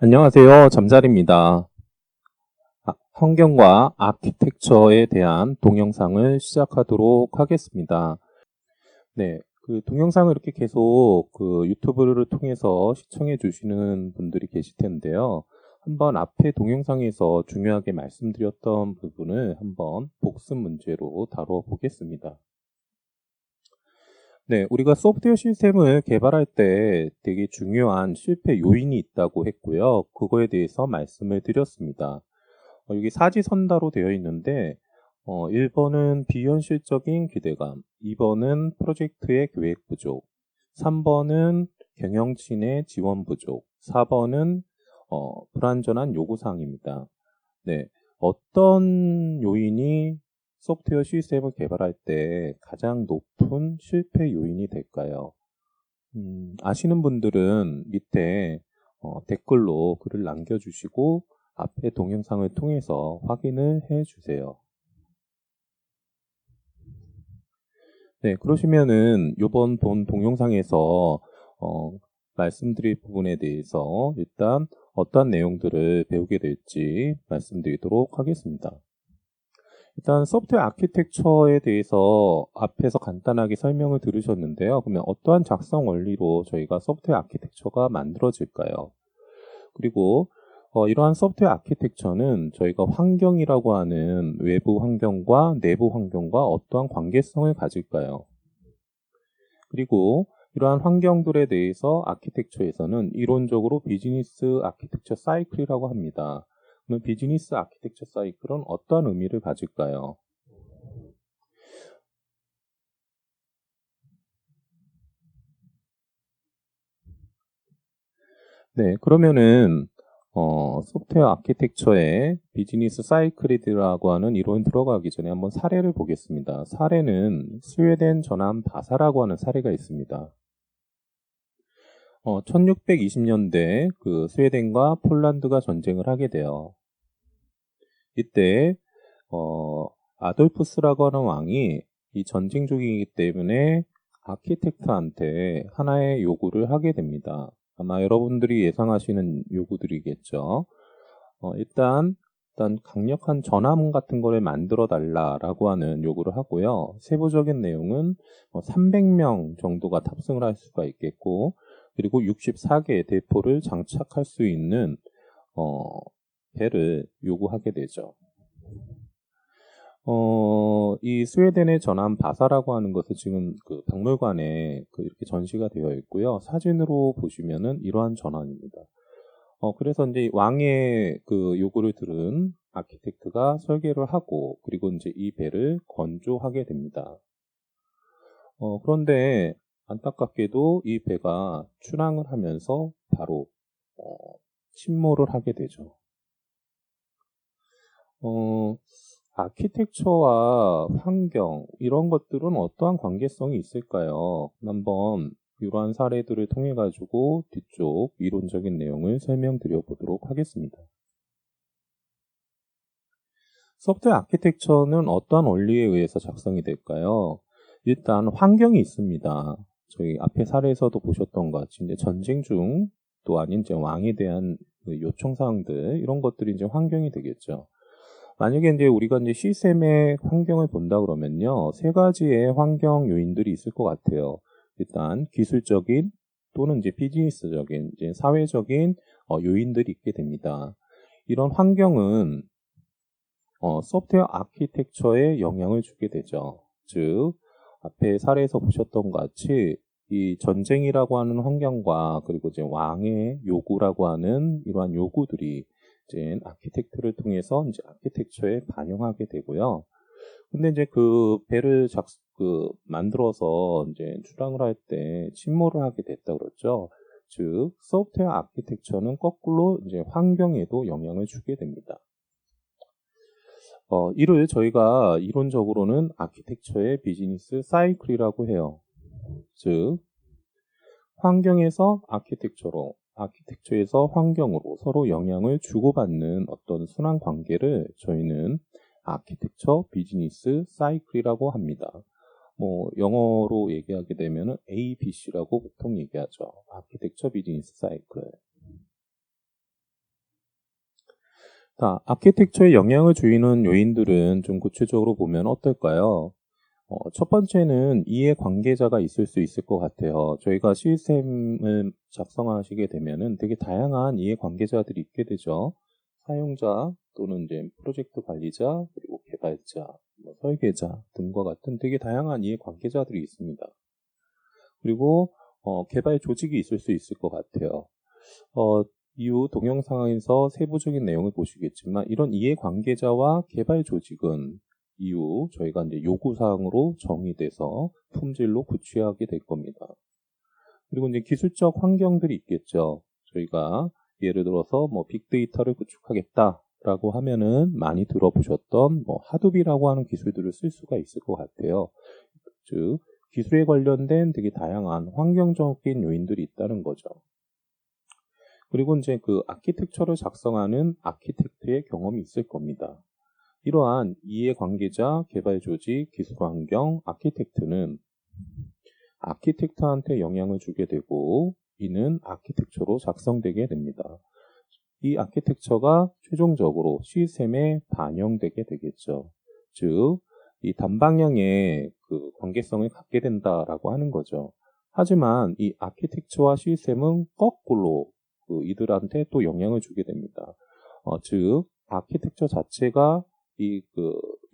안녕하세요. 잠자리입니다. 환경과 아키텍처에 대한 동영상을 시작하도록 하겠습니다. 네, 그 동영상을 이렇게 계속 그 유튜브를 통해서 시청해 주시는 분들이 계실 텐데요. 한번 앞에 동영상에서 중요하게 말씀드렸던 부분을 한번 복습 문제로 다뤄보겠습니다. 네, 우리가 소프트웨어 시스템을 개발할 때 되게 중요한 실패 요인이 있다고 했고요. 그거에 대해서 말씀을 드렸습니다. 여기 사지선다로 되어 있는데 1번은 비현실적인 기대감, 2번은 프로젝트의 계획 부족, 3번은 경영진의 지원 부족, 4번은 불완전한 요구사항입니다. 네, 어떤 요인이 소프트웨어 시스템을 개발할 때 가장 높은 실패 요인이 될까요? 아시는 분들은 밑에 댓글로 글을 남겨주시고 앞에 동영상을 통해서 확인을 해 주세요. 네, 그러시면은 이번 본 동영상에서 어, 말씀드릴 부분에 대해서 일단 어떤 내용들을 배우게 될지 말씀드리도록 하겠습니다. 일단 소프트웨어 아키텍처에 대해서 앞에서 간단하게 설명을 들으셨는데요. 그러면 어떠한 작성 원리로 저희가 소프트웨어 아키텍처가 만들어질까요? 그리고 이러한 소프트웨어 아키텍처는 저희가 환경이라고 하는 외부 환경과 내부 환경과 어떠한 관계성을 가질까요? 그리고 이러한 환경들에 대해서 아키텍처에서는 이론적으로 비즈니스 아키텍처 사이클이라고 합니다. 그러면 비즈니스 아키텍처 사이클은 어떠한 의미를 가질까요? 네, 그러면은 소프트웨어 아키텍처의 비즈니스 사이클이라고 하는 이론 들어가기 전에 한번 사례를 보겠습니다. 사례는 스웨덴 전함 바사라고 하는 사례가 있습니다. 1620년대 그 스웨덴과 폴란드가 전쟁을 하게 돼요. 이때 어, 아돌푸스라고 하는 왕이 이 전쟁 중이기 때문에 아키텍트한테 하나의 요구를 하게 됩니다. 아마 여러분들이 예상하시는 요구들이겠죠. 일단 강력한 전함 같은 거를 만들어 달라라고 하는 요구를 하고요. 세부적인 내용은 300명 정도가 탑승을 할 수가 있겠고, 그리고 64개의 대포를 장착할 수 있는 어, 배를 요구하게 되죠. 이 스웨덴의 전함 바사라고 하는 것은 지금 그 박물관에 그 이렇게 전시가 되어 있고요. 사진으로 보시면은 이러한 전함입니다. 그래서 이제 왕의 그 요구를 들은 아키텍트가 설계를 하고, 그리고 이제 이 배를 건조하게 됩니다. 그런데 안타깝게도 이 배가 출항을 하면서 바로 어, 침몰을 하게 되죠. 어, 아키텍처와 환경, 이런 것들은 어떠한 관계성이 있을까요? 한번 이러한 사례들을 통해 가지고 뒤쪽 이론적인 내용을 설명드려 보도록 하겠습니다. 소프트웨어 아키텍처는 어떠한 원리에 의해서 작성이 될까요? 일단 환경이 있습니다. 저희 앞에 사례에서도 보셨던 것 같이 이제 전쟁 중 또 아닌 이제 왕에 대한 그 요청 사항들 이런 것들이 이제 환경이 되겠죠. 만약에 이제 우리가 이제 시스템의 환경을 본다 그러면요, 세 가지의 환경 요인들이 있을 것 같아요. 일단 기술적인 또는 이제 비즈니스적인, 이제 사회적인 요인들이 있게 됩니다. 이런 환경은 소프트웨어 아키텍처에 영향을 주게 되죠. 즉, 앞에 사례에서 보셨던 것 같이 이 전쟁이라고 하는 환경과 그리고 이제 왕의 요구라고 하는 이러한 요구들이 이제 아키텍트를 통해서 이제 아키텍처에 반영하게 되고요. 근데 이제 그 배를 만들어서 이제 출항을 할 때 침몰을 하게 됐다 그랬죠. 즉, 소프트웨어 아키텍처는 거꾸로 이제 환경에도 영향을 주게 됩니다. 이를 저희가 이론적으로는 아키텍처의 비즈니스 사이클이라고 해요. 즉, 환경에서 아키텍처로, 아키텍처에서 환경으로 서로 영향을 주고받는 어떤 순환 관계를 저희는 아키텍처 비즈니스 사이클이라고 합니다. 뭐 영어로 얘기하게 되면 ABC라고 보통 얘기하죠. 아키텍처 비즈니스 사이클. 자, 아키텍처에 영향을 주는 요인들은 좀 구체적으로 보면 어떨까요? 첫 번째는 이해 관계자가 있을 수 있을 것 같아요. 저희가 시스템을 작성하시게 되면은 되게 다양한 이해 관계자들이 있게 되죠. 사용자 또는 이제 프로젝트 관리자, 그리고 개발자, 뭐 설계자 등과 같은 되게 다양한 이해 관계자들이 있습니다. 그리고 개발 조직이 있을 수 있을 것 같아요. 이후 동영상에서 세부적인 내용을 보시겠지만 이런 이해 관계자와 개발 조직은 이후 저희가 이제 요구사항으로 정의돼서 품질로 구취하게 될 겁니다. 그리고 이제 기술적 환경들이 있겠죠. 저희가 예를 들어서 뭐 빅데이터를 구축하겠다라고 하면은 많이 들어보셨던 뭐 하둡이라고 하는 기술들을 쓸 수가 있을 것 같아요. 즉 기술에 관련된 되게 다양한 환경적인 요인들이 있다는 거죠. 그리고 이제 그 아키텍처를 작성하는 아키텍트의 경험이 있을 겁니다. 이러한 이해관계자, 개발 조직, 기술 환경, 아키텍트는 아키텍트한테 영향을 주게 되고 이는 아키텍처로 작성되게 됩니다. 이 아키텍처가 최종적으로 시스템에 반영되게 되겠죠. 즉, 이 단방향의 그 관계성을 갖게 된다라고 하는 거죠. 하지만 이 아키텍처와 시스템은 거꾸로 이들한테 또 영향을 주게 됩니다. 즉, 아키텍처 자체가 이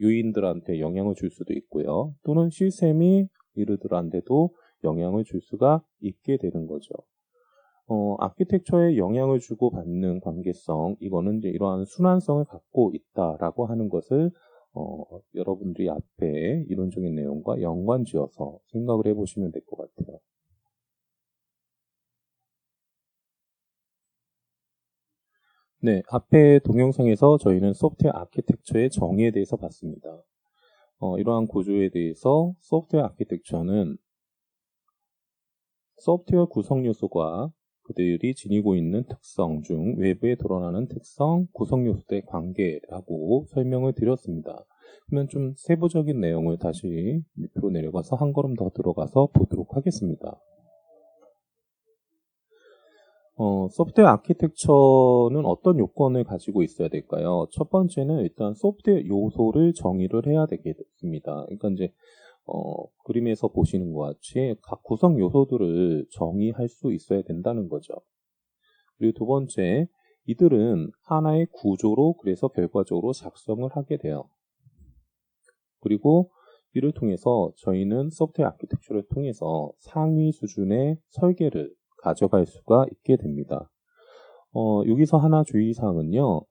요인들한테 영향을 줄 수도 있고요. 또는 시스템이 이들한테도 영향을 줄 수가 있게 되는 거죠. 아키텍처에 영향을 주고 받는 관계성, 이거는 이제 이러한 순환성을 갖고 있다라고 하는 것을 여러분들이 앞에 이론적인 내용과 연관지어서 생각을 해보시면 될 것 같아요. 네, 앞에 동영상에서 저희는 소프트웨어 아키텍처의 정의에 대해서 봤습니다. 이러한 구조에 대해서 소프트웨어 아키텍처는 소프트웨어 구성 요소가 그들이 지니고 있는 특성 중 외부에 드러나는 특성, 구성 요소의 관계라고 설명을 드렸습니다. 그러면 좀 세부적인 내용을 다시 밑으로 내려가서 한 걸음 더 들어가서 보도록 하겠습니다. 소프트웨어 아키텍처는 어떤 요건을 가지고 있어야 될까요? 첫 번째는 일단 소프트웨어 요소를 정의를 해야 되겠습니다. 그러니까 이제 그림에서 보시는 것 같이 각 구성 요소들을 정의할 수 있어야 된다는 거죠. 그리고 두 번째, 이들은 하나의 구조로 그래서 결과적으로 작성을 하게 돼요. 그리고 이를 통해서 저희는 소프트웨어 아키텍처를 통해서 상위 수준의 설계를 가져갈 수가 있게 됩니다. 여기서 하나 주의사항은요.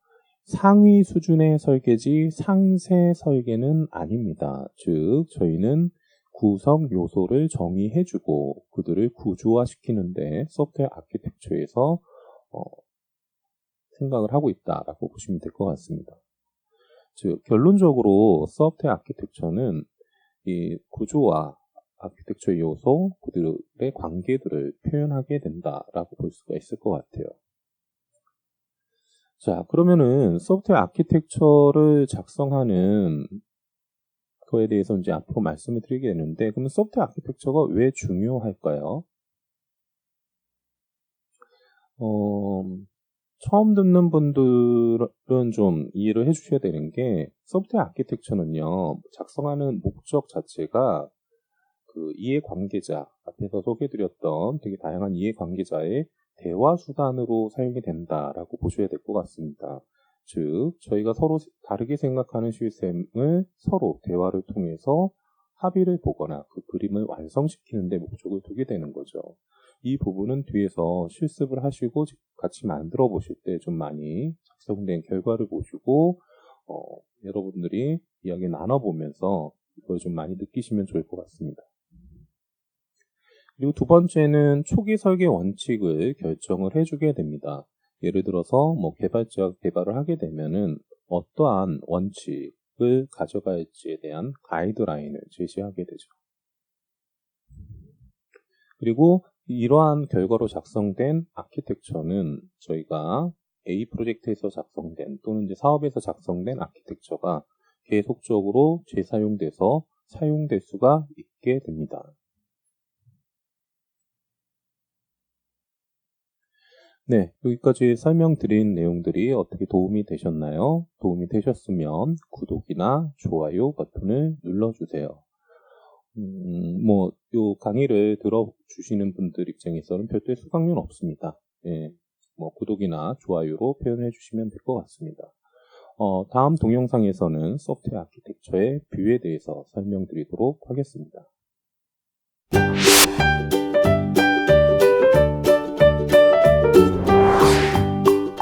상위 수준의 설계지 상세 설계는 아닙니다. 즉 저희는 구성 요소를 정의해주고 그들을 구조화시키는데 소프트웨어 아키텍처에서 생각을 하고 있다라고 보시면 될 것 같습니다. 즉 결론적으로 소프트웨어 아키텍처는 이 구조와 아키텍처 요소, 그들의 관계들을 표현하게 된다라고 볼 수가 있을 것 같아요. 자, 그러면은 소프트웨어 아키텍처를 작성하는 그거에 대해서 이제 앞으로 말씀을 드리게 되는데, 그러면 소프트웨어 아키텍처가 왜 중요할까요? 처음 듣는 분들은 좀 이해를 해주셔야 되는 게, 소프트웨어 아키텍처는요, 작성하는 목적 자체가 그 이해관계자, 앞에서 소개해드렸던 되게 다양한 이해관계자의 대화 수단으로 사용이 된다라고 보셔야 될 것 같습니다. 즉, 저희가 서로 다르게 생각하는 시스템을 서로 대화를 통해서 합의를 보거나 그 그림을 완성시키는 데 목적을 두게 되는 거죠. 이 부분은 뒤에서 실습을 하시고 같이 만들어 보실 때 좀 많이 작성된 결과를 보시고 여러분들이 이야기 나눠보면서 이걸 좀 많이 느끼시면 좋을 것 같습니다. 그리고 두 번째는 초기 설계 원칙을 결정을 해주게 됩니다. 예를 들어서 뭐 개발자가 개발을 하게 되면은 어떠한 원칙을 가져갈지에 대한 가이드라인을 제시하게 되죠. 그리고 이러한 결과로 작성된 아키텍처는 저희가 A 프로젝트에서 작성된 또는 이제 사업에서 작성된 아키텍처가 계속적으로 재사용돼서 사용될 수가 있게 됩니다. 네, 여기까지 설명드린 내용들이 어떻게 도움이 되셨나요? 도움이 되셨으면 구독이나 좋아요 버튼을 눌러주세요. 요 강의를 들어주시는 분들 입장에서는 별도의 수강료는 없습니다. 예, 구독이나 좋아요로 표현해 주시면 될 것 같습니다. 다음 동영상에서는 소프트웨어 아키텍처의 뷰에 대해서 설명드리도록 하겠습니다.